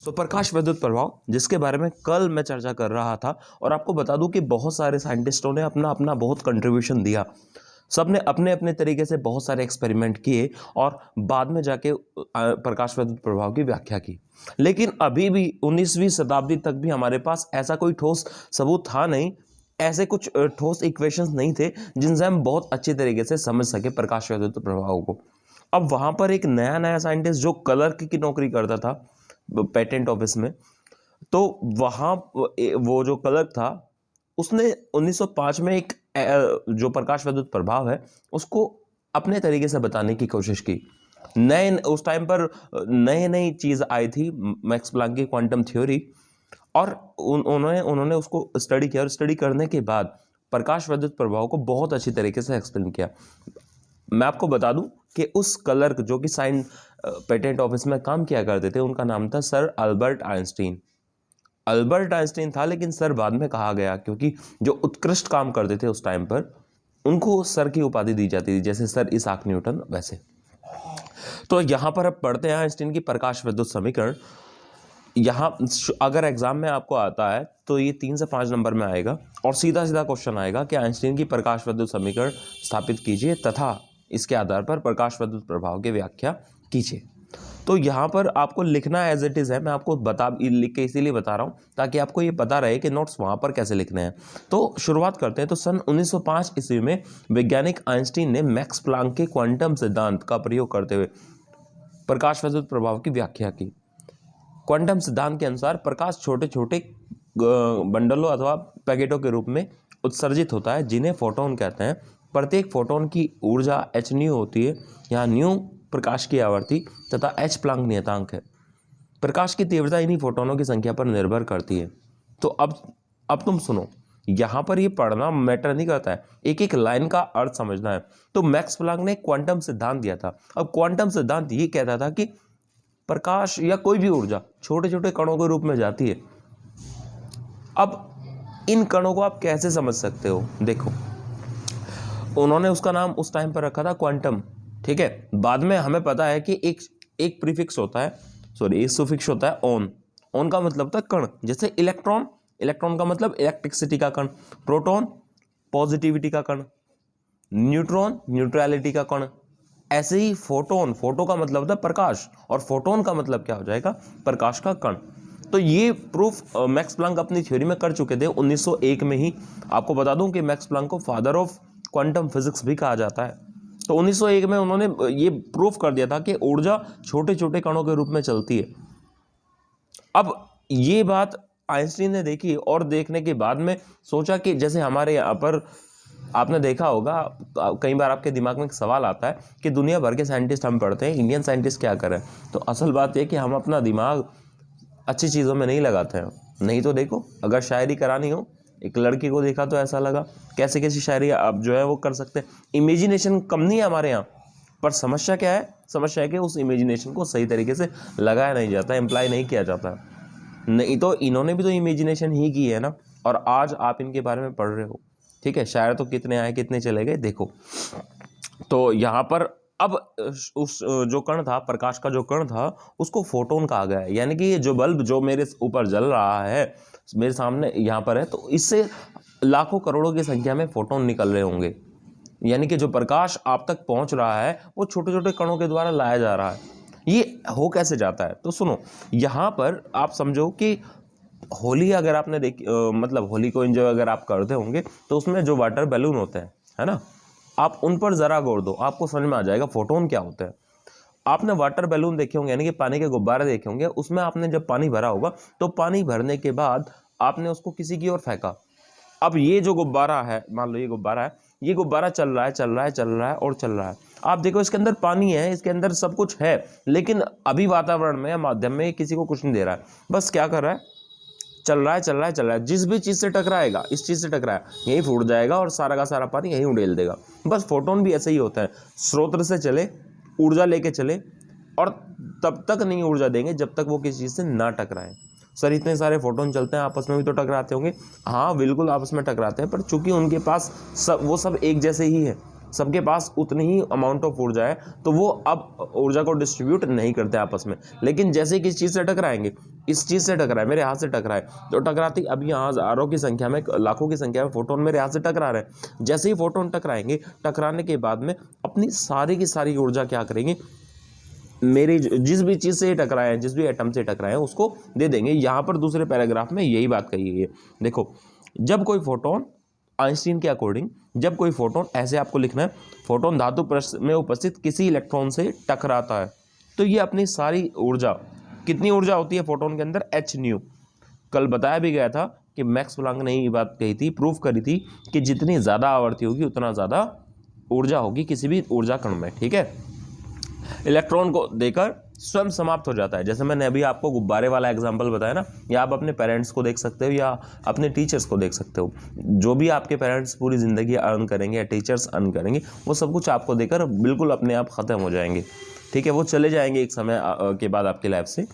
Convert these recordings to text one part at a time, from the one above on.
प्रकाश विद्युत प्रभाव जिसके बारे में कल मैं चर्चा कर रहा था, और आपको बता दूं कि बहुत सारे साइंटिस्टों ने अपना अपना बहुत कंट्रीब्यूशन दिया। सबने अपने अपने तरीके से बहुत सारे एक्सपेरिमेंट किए और बाद में जाके प्रकाश विद्युत प्रभाव की व्याख्या की। लेकिन अभी भी 19वीं शताब्दी तक भी हमारे पास ऐसा कोई ठोस सबूत था नहीं, ऐसे कुछ ठोस इक्वेशंस नहीं थे जिनसे हम बहुत अच्छी तरीके से समझ सके प्रकाश विद्युत प्रभाव को। अब वहां पर एक नया नया साइंटिस्ट जो क्लर्क की नौकरी करता था पेटेंट ऑफिस में, तो वहाँ वो जो क्लर्क था उसने 1905 में एक जो प्रकाश विद्युत प्रभाव है उसको अपने तरीके से बताने की कोशिश की। नए उस टाइम पर नई नई चीज़ आई थी, मैक्स प्लैंक की क्वांटम थ्योरी, और उन्होंने उसको स्टडी किया और स्टडी करने के बाद प्रकाश विद्युत प्रभाव को बहुत अच्छी तरीके से एक्सप्लेन किया। मैं आपको बता दूं कि उस क्लर्क जो कि साइन पेटेंट ऑफिस में काम किया करते थे, उनका नाम था sir Albert Einstein. Albert Einstein था, लेकिन सर बाद में कहा गया क्योंकि जो उत्कृष्ट काम करते थे उस टाइम पर उनको सर की उपाधि दी जाती थी, जैसे सर इसाक न्यूटन वैसे। तो यहां पर अब पढ़ते हैं आइंस्टीन की प्रकाश विद्युत समीकरण। यहाँ अगर एग्जाम में आपको आता है तो ये 3 से 5 नंबर में आएगा और सीधा सीधा क्वेश्चन आएगा कि आइंस्टीन की प्रकाश विद्युत समीकरण स्थापित कीजिए तथा इसके आधार पर प्रकाश विद्युत प्रभाव की व्याख्या कीजिए। तो यहाँ पर आपको लिखना एज इट इज़ है, मैं आपको लिख के इसीलिए बता रहा हूँ ताकि आपको ये पता रहे कि नोट्स वहाँ पर कैसे लिखने हैं। तो शुरुआत करते हैं। तो सन 1905 ईस्वी में वैज्ञानिक आइंस्टीन ने मैक्स प्लैंक के क्वांटम सिद्धांत का प्रयोग करते हुए प्रकाश विद्युत प्रभाव की व्याख्या की। क्वांटम सिद्धांत के अनुसार प्रकाश छोटे छोटे बंडलों अथवा पैकेटों के रूप में उत्सर्जित होता है, जिन्हें फोटोन कहते हैं। प्रत्येक फोटोन की ऊर्जा h न्यू होती है। यहाँ न्यू प्रकाश की आवृत्ति तथा h प्लैंक नियतांक है। प्रकाश की तीव्रता इन्हीं फोटोनों की संख्या पर निर्भर करती है। तो अब तुम सुनो, यहाँ पर ये पढ़ना मैटर नहीं करता है, एक एक लाइन का अर्थ समझना है। तो मैक्स प्लैंक ने क्वांटम सिद्धांत दिया था। अब क्वांटम सिद्धांत ये कहता था कि प्रकाश या कोई भी ऊर्जा छोटे छोटे कणों के रूप में जाती है। अब इन कणों को आप कैसे समझ सकते हो? देखो, उन्होंने उसका नाम उस टाइम पर रखा था क्वांटम, ठीक है। बाद में हमें पता है कि एक प्रीफिक्स होता है, एक सुफिक्स होता है ऑन। ऑन का मतलब था कण, जैसे इलेक्ट्रॉन, इलेक्ट्रॉन का मतलब इलेक्ट्रिसिटी का कण, प्रोटॉन पॉजिटिविटी का कण, न्यूट्रॉन न्यूट्रलिटी का कण। ऐसे ही फोटोन, फोटो का मतलब था प्रकाश और फोटोन का मतलब क्या हो जाएगा? प्रकाश का कण। तो ये प्रूफ मैक्स प्लैंक अपनी थ्योरी में कर चुके थे 1901 में ही। आपको बता दूं कि मैक्स प्लैंक को फादर ऑफ क्वांटम फिजिक्स भी कहा जाता है। तो 1901 में उन्होंने ये प्रूफ कर दिया था कि ऊर्जा छोटे छोटे कणों के रूप में चलती है। अब ये बात आइंस्टीन ने देखी और देखने के बाद में सोचा कि जैसे हमारे यहाँ पर आपने देखा होगा, कई बार आपके दिमाग में एक सवाल आता है कि दुनिया भर के साइंटिस्ट हम पढ़ते हैं, इंडियन साइंटिस्ट क्या करें? तो असल बात यह कि हम अपना दिमाग अच्छी चीज़ों में नहीं लगाते हैं। नहीं तो देखो, अगर शायरी करानी हो, एक लड़की को देखा तो ऐसा लगा, कैसे कैसी शायरी आप जो है वो कर सकते हैं। इमेजिनेशन कम नहीं है हमारे यहाँ, पर समस्या क्या है? समस्या है कि उस इमेजिनेशन को सही तरीके से लगाया नहीं जाता, एम्प्लॉय नहीं किया जाता। नहीं तो इन्होंने भी तो इमेजिनेशन ही की है ना, और आज आप इनके बारे में पढ़ रहे हो, ठीक है। शायर तो कितने आए कितने चले गए, देखो। तो यहाँ पर अब उस जो कण था, प्रकाश का जो कण था, उसको फोटोन कहा गया है। यानी कि ये जो बल्ब जो मेरे ऊपर जल रहा है, मेरे सामने यहाँ पर है, तो इससे लाखों करोड़ों की संख्या में फोटोन निकल रहे होंगे। यानी कि जो प्रकाश आप तक पहुंच रहा है वो छोटे छोटे कणों के द्वारा लाया जा रहा है। ये हो कैसे जाता है? तो सुनो, यहाँ पर आप समझो कि होली अगर आपने मतलब होली को एंजॉय अगर आप करते होंगे तो उसमें जो वाटर बैलून होते हैं, है ना, आप उन पर जरा गौर दो, आपको समझ में आ जाएगा फोटोन क्या होता है। आपने वाटर बैलून देखे होंगे, यानी कि पानी के गुब्बारे देखे होंगे, उसमें आपने जब पानी भरा होगा तो पानी भरने के बाद आपने उसको किसी की ओर फेंका। अब ये जो गुब्बारा है, मान लो ये गुब्बारा है, ये गुब्बारा चल रहा है चल रहा है चल रहा है और चल रहा है। आप देखो इसके अंदर पानी है, इसके अंदर सब कुछ है, लेकिन अभी वातावरण में या माध्यम में किसी को कुछ नहीं दे रहा है, बस क्या कर रहा है? चल रहा है चल रहा है चल रहा है। जिस भी चीज़ से टकराएगा, इस चीज़ से टकराया, यहीं फूट जाएगा और सारा का सारा पानी यहीं उड़ेल देगा। बस फोटोन भी ऐसे ही होता है, स्रोत से चले, ऊर्जा लेके चले, और तब तक नहीं ऊर्जा देंगे जब तक वो किसी चीज़ से ना टकराए। सर इतने सारे फोटोन चलते हैं, आपस में भी तो टकराते होंगे। हाँ बिल्कुल आपस में टकराते हैं, पर चूंकि उनके पास वो सब एक जैसे ही है, सबके पास उतनी ही अमाउंट ऑफ ऊर्जा है, तो वो अब ऊर्जा को डिस्ट्रीब्यूट नहीं करते आपस में। लेकिन जैसे किस चीज़ से टकराएंगे, इस चीज़ से टकराए, मेरे हाथ से टकराए, तो टकराती अब यहाँ हज़ारों की संख्या में, लाखों की संख्या में फोटोन मेरे हाथ से टकरा रहे हैं। जैसे ही फोटोन टकराएंगे, टकराने के बाद में अपनी सारी की सारी ऊर्जा क्या करेंगे, मेरी जिस भी चीज़ से टकराए हैं, जिस भी एटम से टकराए हैं, उसको दे देंगे। यहाँ पर दूसरे पैराग्राफ में यही बात कही गई है। देखो, जब कोई फोटोन, आइंस्टीन के अकॉर्डिंग, जब कोई फोटोन, ऐसे आपको लिखना है, फोटोन धातु पृष्ठ में उपस्थित किसी इलेक्ट्रॉन से टकराता है, तो ये अपनी सारी ऊर्जा, कितनी ऊर्जा होती है फोटोन के अंदर, एच न्यू। कल बताया भी गया था कि मैक्स प्लांक ने ये बात कही थी, प्रूफ करी थी कि जितनी ज़्यादा आवर्ती होगी उतना ज़्यादा ऊर्जा होगी किसी भी ऊर्जा कण में, ठीक है। इलेक्ट्रॉन को देकर स्वयं समाप्त हो जाता है। जैसे मैंने अभी आपको गुब्बारे वाला एग्जांपल बताया ना, या आप अपने पेरेंट्स को देख सकते हो या अपने टीचर्स को देख सकते हो। जो भी आपके पेरेंट्स पूरी ज़िंदगी अर्न करेंगे या टीचर्स अर्न करेंगे, वो सब कुछ आपको देकर बिल्कुल अपने आप ख़त्म हो जाएंगे, ठीक है। वो चले जाएंगे एक समय के बाद आपकी लाइफ से,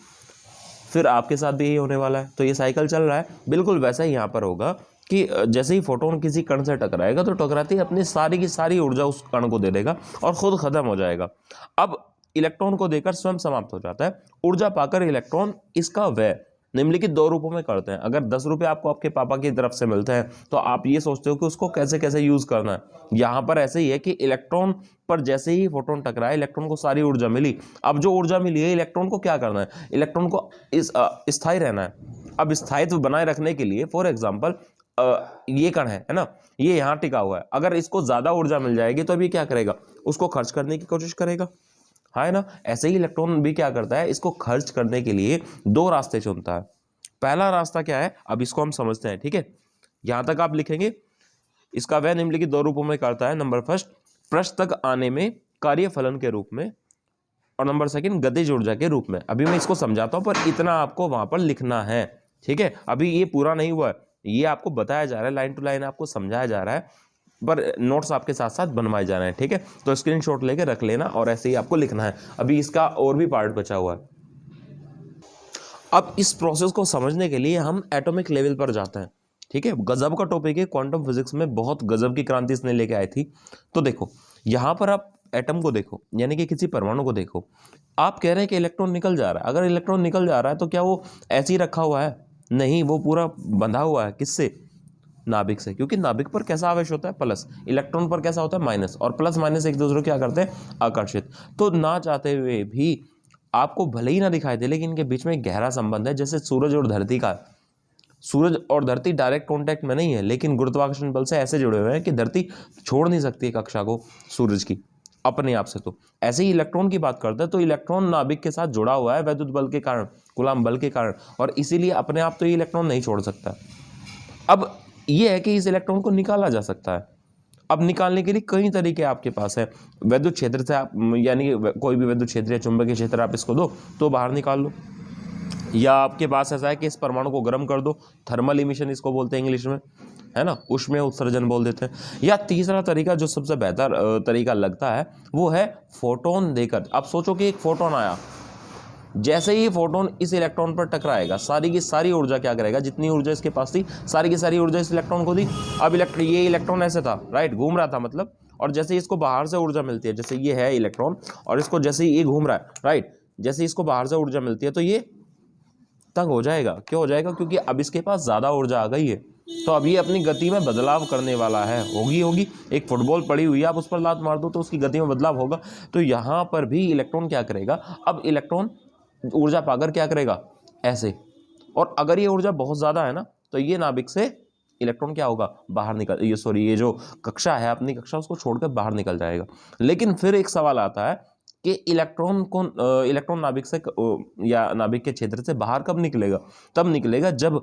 फिर आपके साथ भी यही होने वाला है। तो ये साइकिल चल रहा है, बिल्कुल वैसा ही यहाँ पर होगा कि जैसे ही फोटोन किसी कण से टकराएगा, तो टकराते ही अपनी सारी की सारी ऊर्जा उस कण को दे देगा और खुद खत्म हो जाएगा। अब इलेक्ट्रॉन को देकर स्वयं समाप्त हो जाता है। ऊर्जा पाकर इलेक्ट्रॉन इसका व्यय निम्नलिखित 2 रूपों में करते हैं। अगर 10 रुपये आपको आपके पापा की तरफ से मिलते हैं, तो आप ये सोचते हो कि उसको कैसे कैसे यूज करना है। यहाँ पर ऐसे ही है कि इलेक्ट्रॉन पर जैसे ही फोटोन टकराए, इलेक्ट्रॉन को सारी ऊर्जा मिली। अब जो ऊर्जा मिली है, इलेक्ट्रॉन को क्या करना है, इलेक्ट्रॉन को स्थायी रहना है। अब स्थायित्व बनाए रखने के लिए, फॉर एग्जाम्पल, ये कण है ना, ये यहाँ टिका हुआ है। अगर इसको ज्यादा ऊर्जा मिल जाएगी तो अभी क्या करेगा, उसको खर्च करने की कोशिश करेगा, है ना। ऐसे ही इलेक्ट्रॉन भी क्या करता है, इसको खर्च करने के लिए 2 रास्ते चुनता है। पहला रास्ता क्या है, अब इसको हम समझते हैं, ठीक है। यहां तक आप लिखेंगे, इसका वह निम्नलिखित 2 रूपों में करता है। नंबर फर्स्ट, पृष्ठ तक आने में कार्यफलन के रूप में, और नंबर सेकंड, गतिज ऊर्जा के रूप में। अभी मैं इसको समझाता हूं, पर इतना आपको वहां पर लिखना है, ठीक है। अभी ये पूरा नहीं हुआ है, ये आपको बताया जा रहा है, लाइन टू लाइन आपको समझाया जा रहा है, पर नोट्स आपके साथ साथ बनवाए जा रहे हैं, ठीक है। तो स्क्रीनशॉट लेके रख लेना और ऐसे ही आपको लिखना है। अभी इसका और भी पार्ट बचा हुआ है। अब इस प्रोसेस को समझने के लिए हम एटॉमिक लेवल पर जाते हैं, ठीक है। गजब का टॉपिक है, क्वांटम फिजिक्स में बहुत गजब की क्रांति इसने लेके आई थी। तो देखो, यहाँ पर आप एटम को देखो, यानी कि किसी परमाणु को देखो। आप कह रहे हैं कि इलेक्ट्रॉन निकल जा रहा है। अगर इलेक्ट्रॉन निकल जा रहा है तो क्या वो ऐसे ही रखा हुआ है? नहीं, वो पूरा बंधा हुआ है। किससे? नाभिक से। क्योंकि नाभिक पर कैसा आवेश होता है? प्लस। इलेक्ट्रॉन पर कैसा होता है? माइनस। और प्लस माइनस एक दूसरे को क्या करते हैं? आकर्षित। तो ना चाहते हुए भी आपको भले ही ना दिखाई दे, लेकिन इनके बीच में एक गहरा संबंध है, जैसे सूरज और धरती का। सूरज और धरती डायरेक्ट कांटेक्ट में नहीं है, लेकिन गुरुत्वाकर्षण बल से ऐसे जुड़े हुए हैं कि धरती छोड़ नहीं सकती कक्षा को सूरज की अपने आप से। तो ऐसे ही इलेक्ट्रॉन की बात करते हैं, तो इलेक्ट्रॉन नाभिक के साथ जुड़ा हुआ है वैद्युत बल के कारण, कूलम्ब बल के कारण, और इसीलिए अपने आप तो ये इलेक्ट्रॉन नहीं छोड़ सकता। अब ये है कि इस इलेक्ट्रॉन को निकाला जा सकता है। अब निकालने के लिए कई तरीके आपके पास है। वैद्युत क्षेत्र से आप, यानी कि कोई भी वैद्युत क्षेत्र या चुंबकीय क्षेत्र आप इसको दो तो बाहर निकाल लो, या आपके पास ऐसा है कि इस परमाणु को गर्म कर दो, थर्मल इमिशन इसको बोलते हैं इंग्लिश में, है ना, ऊष्मीय उत्सर्जन बोल देते हैं। या तीसरा तरीका जो सबसे बेहतर तरीका लगता है, वो है फोटोन देकर। अब सोचो कि एक फोटोन आया, जैसे ही फोटोन इस इलेक्ट्रॉन पर टकराएगा, सारी की सारी ऊर्जा क्या करेगा, जितनी ऊर्जा इसके पास थी सारी की सारी ऊर्जा इस इलेक्ट्रॉन को दी। अब ये इलेक्ट्रॉन ऐसे था, राइट, घूम रहा था मतलब, और जैसे इसको बाहर से ऊर्जा मिलती है, जैसे ये है इलेक्ट्रॉन और इसको जैसे ये घूम रहा है, राइट, जैसे इसको बाहर से ऊर्जा मिलती है तो ये तंग हो जाएगा। क्यों हो जाएगा? क्योंकि अब इसके पास ज़्यादा ऊर्जा आ गई है, तो अब ये अपनी गति में बदलाव करने वाला है। होगी एक फुटबॉल पड़ी हुई है, आप उस पर लात मार दो तो उसकी गति में बदलाव होगा। तो यहाँ पर भी इलेक्ट्रॉन क्या करेगा, अब इलेक्ट्रॉन ऊर्जा पाकर क्या करेगा, ऐसे। और अगर ये ऊर्जा बहुत ज़्यादा है ना, तो ये नाभिक से इलेक्ट्रॉन क्या होगा, बाहर निकल, ये जो कक्षा है अपनी कक्षा, उसको छोड़कर बाहर निकल जाएगा। लेकिन फिर एक सवाल आता है कि इलेक्ट्रॉन नाभिक से या नाभिक के क्षेत्र से बाहर कब निकलेगा? तब निकलेगा जब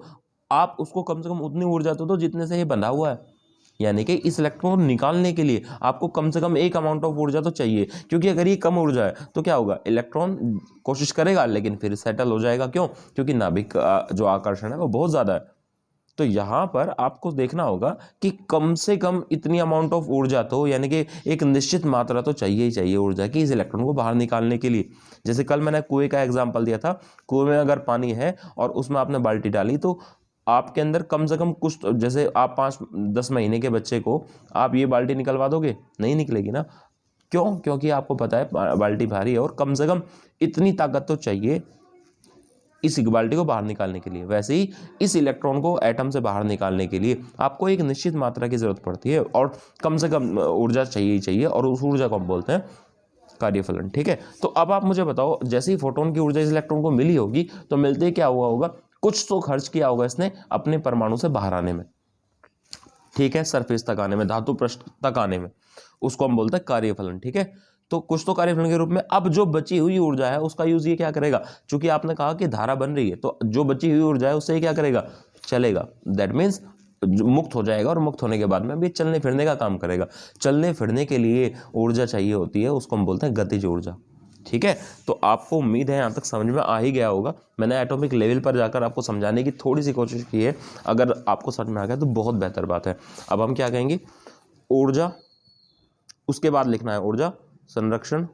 आप उसको कम से कम उतनी ऊर्जा दो जितने से ये बंधा हुआ है। यानी कि इस इलेक्ट्रॉन निकालने के लिए आपको कम से कम एक अमाउंट ऑफ ऊर्जा तो चाहिए, क्योंकि अगर ये कम ऊर्जा है तो क्या होगा, इलेक्ट्रॉन कोशिश करेगा लेकिन फिर सेटल हो जाएगा। क्यों? क्योंकि नाभिक का जो आकर्षण है वो बहुत ज़्यादा है। तो यहाँ पर आपको देखना होगा कि कम से कम इतनी अमाउंट ऑफ ऊर्जा तो, यानी कि एक निश्चित मात्रा तो चाहिए ही चाहिए ऊर्जा की इस इलेक्ट्रॉन को बाहर निकालने के लिए। जैसे कल मैंने कुएं का एग्जांपल दिया था, कुएं में अगर पानी है और उसमें आपने बाल्टी डाली, तो आपके अंदर कम से कम कुछ जैसे आप 5-10 महीने के बच्चे को आप ये बाल्टी निकलवा दोगे, नहीं निकलेगी ना। क्यों? क्योंकि आपको पता है बाल्टी भारी है और कम से कम इतनी ताकत तो चाहिए इस बाल्टी को बाहर निकालने के लिए। वैसे ही इस इलेक्ट्रॉन को एटम से बाहर निकालने के लिए आपको एक निश्चित मात्रा की जरूरत पड़ती है और कम से कम ऊर्जा चाहिए ही चाहिए, और उस ऊर्जा को हम बोलते हैं कार्यफलन। ठीक है, तो अब आप मुझे बताओ, जैसे ही फोटोन की ऊर्जा इस इलेक्ट्रॉन को मिली होगी तो मिलते ही क्या हुआ होगा, कुछ तो खर्च किया होगा इसने अपने परमाणु से बाहर आने में। ठीक है, सरफेस तक आने में, धातु पृष्ठ तक आने में, उसको हम बोलते हैं कार्यफलन। ठीक है, तो कुछ तो कार्यफलन के रूप में। अब जो बची हुई ऊर्जा है उसका यूज ये क्या करेगा, चूंकि आपने कहा कि धारा बन रही है तो जो बची हुई ऊर्जा है उससे ये क्या करेगा, चलेगा। दैट मीन्स मुक्त हो जाएगा और मुक्त होने के बाद में भी चलने फिरने का काम करेगा। चलने फिरने के लिए ऊर्जा चाहिए होती है, उसको हम बोलते हैं गतिज ऊर्जा। ठीक है, तो आपको उम्मीद है यहाँ तक समझ में आ ही गया होगा। मैंने एटॉमिक लेवल पर जाकर आपको समझाने की थोड़ी सी कोशिश की है, अगर आपको समझ में आ गया तो बहुत बेहतर बात है। अब हम क्या कहेंगे, ऊर्जा, उसके बाद लिखना है ऊर्जा संरक्षण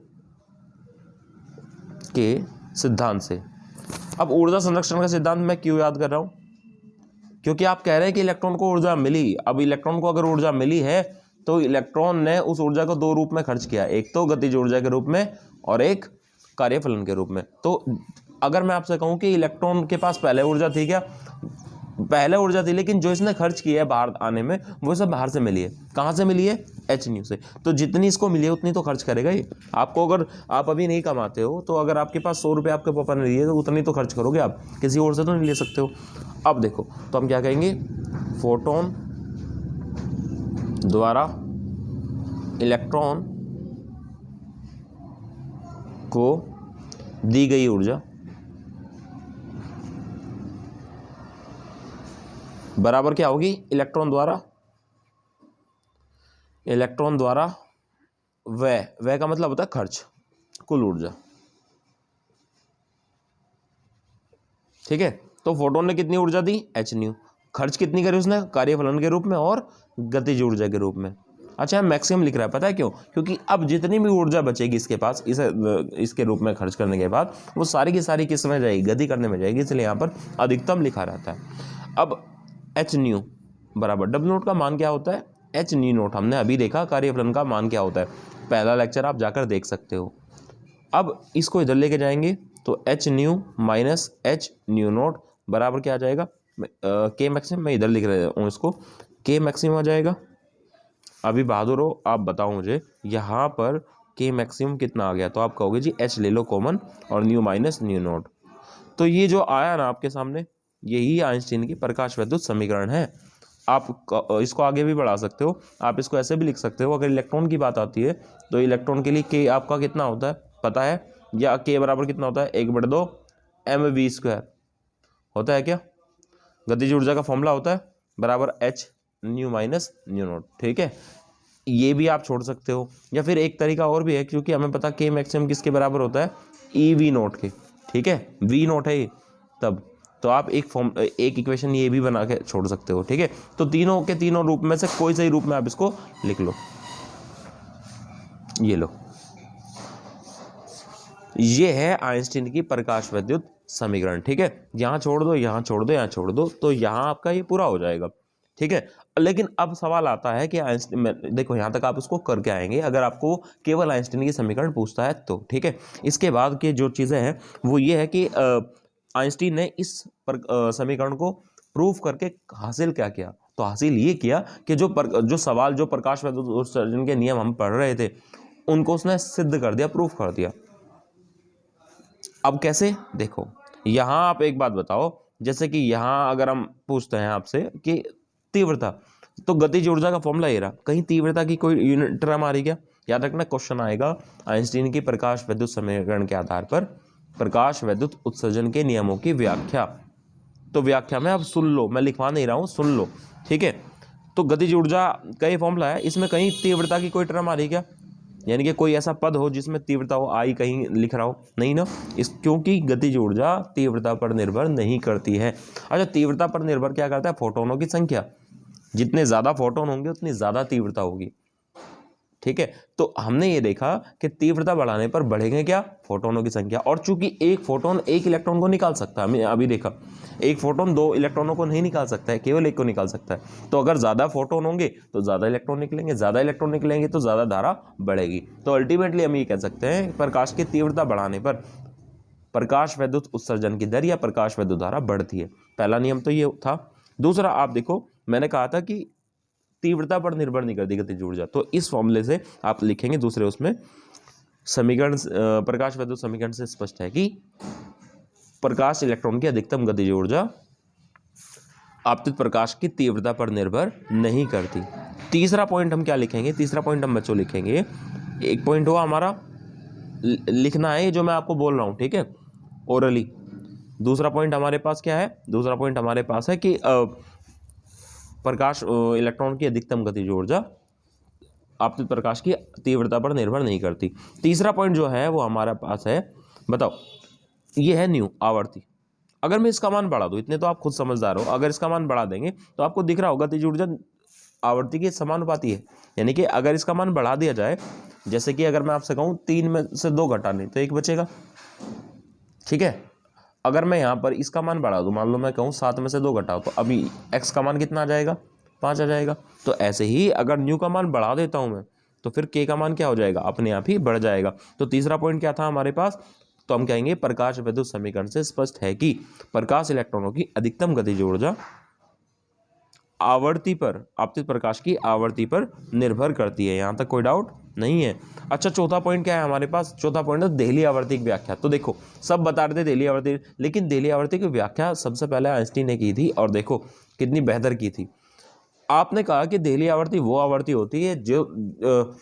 के सिद्धांत से। अब ऊर्जा संरक्षण का सिद्धांत मैं क्यों याद कर रहा हूं, क्योंकि आप कह रहे हैं कि इलेक्ट्रॉन को ऊर्जा मिली। अब इलेक्ट्रॉन को अगर ऊर्जा मिली है तो इलेक्ट्रॉन ने उस ऊर्जा को दो रूप में खर्च किया, एक तो गतिज ऊर्जा के रूप में और एक कार्यफलन के रूप में। तो अगर मैं आपसे कहूं कि इलेक्ट्रॉन के पास पहले ऊर्जा थी क्या, पहले ऊर्जा थी, लेकिन जो इसने खर्च किया है बाहर आने में वो सब बाहर से मिली है। कहाँ से मिली है, एच न्यू से। तो जितनी इसको मिली है उतनी तो खर्च करेगा ही। आपको अगर आप अभी नहीं कमाते हो तो अगर आपके पास 100 रुपये आपके पापा ने लिए तो उतनी तो खर्च करोगे आप, किसी और से तो नहीं ले सकते हो। अब देखो, तो हम क्या कहेंगे, फोटोन द्वारा इलेक्ट्रॉन को दी गई ऊर्जा बराबर क्या होगी, इलेक्ट्रॉन द्वारा व्यय का मतलब होता है खर्च, कुल ऊर्जा। ठीक है, तो फोटोन ने कितनी ऊर्जा दी, एच न्यू। खर्च कितनी करी उसने, कार्यफलन के रूप में और गतिज ऊर्जा के रूप में। अच्छा, मैक्सिमम लिख रहा है, पता है क्यों, क्योंकि अब जितनी भी ऊर्जा बचेगी इसके पास इसके रूप में खर्च करने के बाद वो सारी की सारी किस में जाएगी, गति करने में जाएगी, इसलिए यहाँ पर अधिकतम लिखा रहता है। अब एच न्यू बराबर डब्ल्यू नोट का मान क्या होता है, एच न्यू नोट। हमने अभी देखा कार्यफलन का मान क्या होता है, पहला लेक्चर आप जाकर देख सकते हो। अब इसको इधर लेके जाएंगे तो H new minus H new note बराबर क्या आ जाएगा, के मैक्सिमम, मैं इधर लिख रहा हूँ इसको, के मैक्सिमम आ जाएगा। अभी बहादुर हो, आप बताओ मुझे यहाँ पर के मैक्सिमम कितना आ गया, तो आप कहोगे जी एच ले लो कॉमन और न्यू माइनस न्यू नोट। तो ये जो आया ना आपके सामने, यही आइंस्टीन की प्रकाश विद्युत समीकरण है। आप इसको आगे भी बढ़ा सकते हो, आप इसको ऐसे भी लिख सकते हो। अगर इलेक्ट्रॉन की बात आती है तो इलेक्ट्रॉन के लिए के आपका कितना होता है पता है, या के बराबर कितना होता है, 1/2 mv² होता है क्या, गतिज ऊर्जा का फॉर्मूला होता है बराबर H new minus new note. ठीक है, ये भी आप छोड़ सकते हो, या फिर एक तरीका और भी है, क्योंकि हमें पता के मैक्सिमम किसके बराबर होता है, ई वी नोट के। ठीक है, वी नोट है ये, तब तो आप एक इक्वेशन ये भी बना के छोड़ सकते हो। ठीक है, तो तीनों के तीनों रूप में से कोई सही रूप में आप इसको लिख लो, ये लो, ये है आइंस्टीन की प्रकाश विद्युत समीकरण। ठीक है, यहाँ छोड़ दो, यहाँ छोड़ दो, यहाँ छोड़ दो, तो यहाँ आपका ये पूरा हो जाएगा। ठीक है, लेकिन अब सवाल आता है कि आइंस्टीन, देखो यहाँ तक आप इसको करके आएंगे अगर आपको केवल आइंस्टीन की समीकरण पूछता है तो। ठीक है, इसके बाद की जो चीज़ें हैं वो ये है कि आइंस्टीन ने इस समीकरण को प्रूफ करके हासिल क्या किया, तो हासिल ये किया कि जो सवाल, जो प्रकाश विद्युत उत्सर्जन के नियम हम पढ़ रहे थे उनको उसने सिद्ध कर दिया, प्रूफ कर दिया। अब कैसे, देखो यहाँ आप एक बात बताओ, जैसे कि यहाँ अगर हम पूछते हैं आपसे कि तीव्रता, तो गतिज ऊर्जा का फॉर्मूला ये रहा, कहीं तीव्रता की कोई यूनिट टर्म आ रही क्या, याद रखना क्वेश्चन आएगा आइंस्टीन की प्रकाश विद्युत समीकरण के आधार पर प्रकाश विद्युत उत्सर्जन के नियमों की व्याख्या। तो व्याख्या में अब सुन लो, मैं लिखवा नहीं रहा हूँ, सुन लो। ठीक है, तो गतिज ऊर्जा का ये फॉर्मूला है, इसमें कहीं तीव्रता की कोई टर्म आ रही क्या, यानी कि कोई ऐसा पद हो जिसमें तीव्रता हो, आई कहीं लिख रहा हो, नहीं ना, क्योंकि गतिज ऊर्जा तीव्रता पर निर्भर नहीं करती है। अच्छा, तीव्रता पर निर्भर क्या करता है, फोटोनों की संख्या, जितने ज़्यादा फोटोन होंगे उतनी ज़्यादा तीव्रता होगी। ठीक है। तो हमने ये देखा कि तीव्रता बढ़ाने पर बढ़ेंगे क्या, फोटोनों की संख्या, और चूंकि एक फोटोन एक इलेक्ट्रॉन को निकाल सकता है, हमने अभी देखा एक फोटोन दो इलेक्ट्रॉनों को नहीं निकाल सकता है, केवल एक को निकाल सकता है। तो अगर ज़्यादा फोटोन होंगे तो ज़्यादा इलेक्ट्रॉन निकलेंगे, ज़्यादा इलेक्ट्रॉन निकलेंगे तो ज़्यादा धारा बढ़ेगी। तो अल्टीमेटली हम ये कह सकते हैं प्रकाश की तीव्रता बढ़ाने पर प्रकाश विद्युत उत्सर्जन की दर या प्रकाश विद्युत धारा बढ़ती है। पहला नियम तो ये था। दूसरा आप देखो, मैंने कहा था कि तीव्रता पर निर्भर नहीं करती गतिज ऊर्जा, तो इस फॉर्मूले से आप लिखेंगे दूसरे उसमें समीकरण, प्रकाश विद्युत समीकरण से स्पष्ट है कि प्रकाश इलेक्ट्रॉन की अधिकतम गतिज ऊर्जा आपतित प्रकाश की तीव्रता पर निर्भर नहीं करती। तीसरा पॉइंट हम क्या लिखेंगे, तीसरा पॉइंट हम बच्चों लिखेंगे, एक पॉइंट हुआ हमारा लिखना है जो मैं आपको बोल रहा हूं, ठीक है, ओरली। दूसरा पॉइंट हमारे पास क्या है, दूसरा पॉइंट हमारे पास है कि प्रकाश इलेक्ट्रॉन की अधिकतम गतिज ऊर्जा आपतित प्रकाश की तीव्रता पर निर्भर नहीं करती। तीसरा पॉइंट जो है वो हमारे पास है, बताओ, ये है न्यू आवर्ती। अगर मैं इसका मान बढ़ा दूं, इतने तो आप खुद समझदार हो, अगर इसका मान बढ़ा देंगे तो आपको दिख रहा होगा गतिज ऊर्जा आवर्ती के समानुपाती है। यानी कि अगर इसका मान बढ़ा दिया जाए, जैसे कि अगर मैं आपसे कहूं 3 में से 2 घटाने तो 1 बचेगा, ठीक है। अगर मैं यहाँ पर इसका मान बढ़ा दूं, मान लो मैं कहूँ 7 में से 2 घटाओ, तो अभी x का मान कितना आ जाएगा, 5 आ जाएगा। तो ऐसे ही अगर न्यू का मान बढ़ा देता हूँ मैं, तो फिर k का मान क्या हो जाएगा, अपने आप ही बढ़ जाएगा। तो तीसरा पॉइंट क्या था हमारे पास, तो हम कहेंगे प्रकाश विद्युत समीकरण से स्पष्ट है कि प्रकाश इलेक्ट्रॉनों की अधिकतम गतिज ऊर्जा आवर्ती पर, आपतित प्रकाश की आवर्ती पर निर्भर करती है। यहाँ तक कोई डाउट नहीं है। अच्छा, चौथा पॉइंट क्या है हमारे पास, चौथा पॉइंट है देहली आवर्ती की व्याख्या। तो देखो, सब बता रहे थे देहली आवर्ती, लेकिन देहली आवर्ती की व्याख्या सबसे पहले आइंस्टीन ने की थी, और देखो कितनी बेहतर की थी। आपने कहा कि देहली आवर्ती वो आवर्ती होती है जो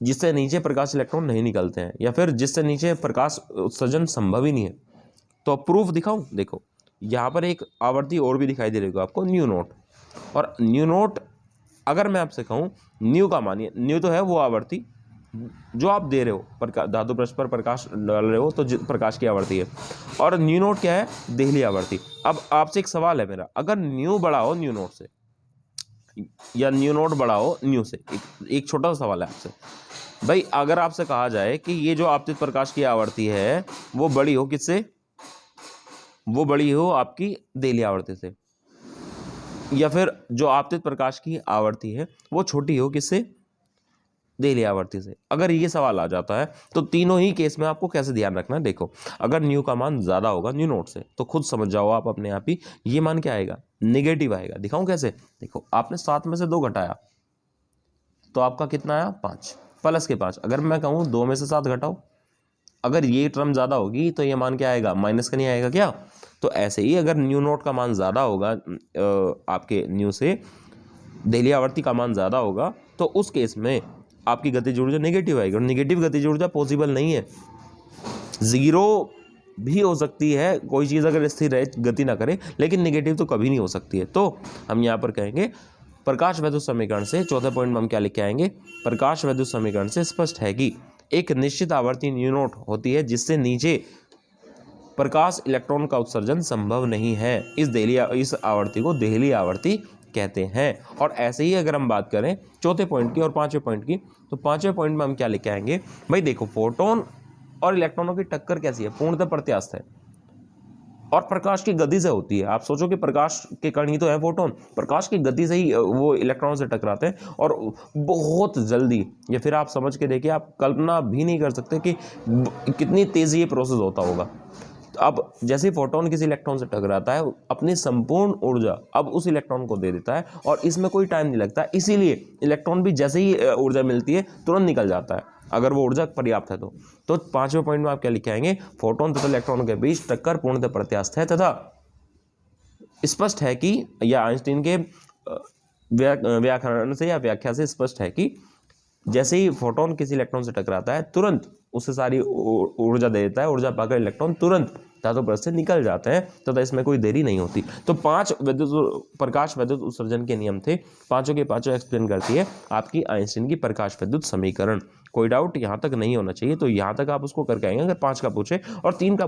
जिससे नीचे प्रकाश इलेक्ट्रॉन नहीं निकलते हैं, या फिर जिससे नीचे प्रकाश उत्सर्जन संभव ही नहीं है। तो प्रूफ दिखाऊं, देखो यहाँ पर एक आवर्ती और भी दिखाई दे रही है आपको, न्यू नोट। और न्यू नोट अगर मैं आपसे कहूँ, न्यू का मानिए, न्यू तो है वो आवर्ती जो आप दे रहे हो, धातु पृष्ठ पर प्रकाश डाल रहे हो तो प्रकाश की आवर्ती है, और न्यू नोट क्या है, देहली आवर्ती। अब आपसे एक सवाल है मेरा, अगर न्यू बढ़ाओ न्यू नोट से या न्यू नोट बढ़ाओ न्यू से, एक छोटा सा सवाल है आपसे भाई, अगर आपसे कहा जाए कि ये जो आपतित प्रकाश की आवर्ती है वो बड़ी हो किससे, वो बड़ी हो आपकी देहली आवर्ती से, या फिर जो आपतित प्रकाश की आवर्ती है वो छोटी हो किससे, देहली आवर्ती से। अगर ये सवाल आ जाता है तो तीनों ही केस में आपको कैसे ध्यान रखना है, देखो अगर न्यू का मान ज़्यादा होगा न्यू नोट से, तो खुद समझ जाओ आप अपने आप ही, ये मान क्या आएगा, निगेटिव आएगा। दिखाऊं कैसे, देखो आपने 7 में से 2 घटाया तो आपका कितना आया, 5 प्लस के 5। अगर मैं कहूँ 2 में से 7 घटाओ, अगर ये टर्म ज़्यादा होगी तो ये मान क्या आएगा, माइनस का नहीं आएगा क्या। तो ऐसे ही अगर न्यू नोट का मान ज़्यादा होगा आपके न्यू से, देहली आवर्ती का मान ज़्यादा होगा, तो उस केस में आपकी गतिज ऊर्जा नेगेटिव आएगी, और नेगेटिव गतिज ऊर्जा पॉसिबल नहीं है। ज़ीरो भी हो सकती है, कोई चीज़ अगर स्थिर रहे गति ना करे, लेकिन नेगेटिव तो कभी नहीं हो सकती है। तो हम यहाँ पर कहेंगे प्रकाश विद्युत समीकरण से, चौथे पॉइंट में हम क्या लिख के आएंगे, प्रकाश विद्युत समीकरण से स्पष्ट है कि एक निश्चित आवर्ती न्यू नोट होती है जिससे नीचे प्रकाश इलेक्ट्रॉन का उत्सर्जन संभव नहीं है। इस आवर्ती को देहली आवर्ती कहते हैं। और ऐसे ही अगर हम बात करें चौथे पॉइंट की और पांचवें पॉइंट की, तो पांचवें पॉइंट में हम क्या लिख के आएंगे, भाई देखो फोटोन और इलेक्ट्रॉनों की टक्कर कैसी है, पूर्णतः प्रत्यास्थ है और प्रकाश की गति से होती है। आप सोचो कि प्रकाश के कण ही तो है फोटोन, प्रकाश की गति से ही वो इलेक्ट्रॉन से टकराते हैं और बहुत जल्दी, या फिर आप समझ के देखिए, आप कल्पना भी नहीं कर सकते कि कितनी तेजी ये प्रोसेस होता होगा। अब जैसे फोटोन किसी इलेक्ट्रॉन से टकराता है, अपनी संपूर्ण ऊर्जा अब उस इलेक्ट्रॉन को दे देता है और इसमें कोई टाइम नहीं लगता, इसीलिए इलेक्ट्रॉन भी जैसे ही ऊर्जा मिलती है तुरंत निकल जाता है, अगर वो ऊर्जा पर्याप्त है तो पांचवें पॉइंट में आप क्या लिख आएंगे, फोटोन तथा इलेक्ट्रॉन के बीच टक्कर पूर्णतः प्रत्यास्थ है तथा स्पष्ट है कि, या आइंस्टीन के व्याकरण से या व्याख्या से स्पष्ट है कि जैसे ही फोटोन किसी इलेक्ट्रॉन से टकराता है तुरंत उससे सारी ऊर्जा दे देता है, ऊर्जा पाकर इलेक्ट्रॉन तुरंत धातु पृष्ठ से निकल जाते हैं तथा इसमें कोई देरी नहीं होती। तो 5 प्रकाश विद्युत उत्सर्जन के नियम थे, पांचों के पांचों एक्सप्लेन करती है आपकी आइंस्टीन की प्रकाश विद्युत समीकरण। कोई डाउट यहाँ तक नहीं होना चाहिए, तो यहाँ तक आप उसको करके आएंगे अगर 5 का पूछे और 3 का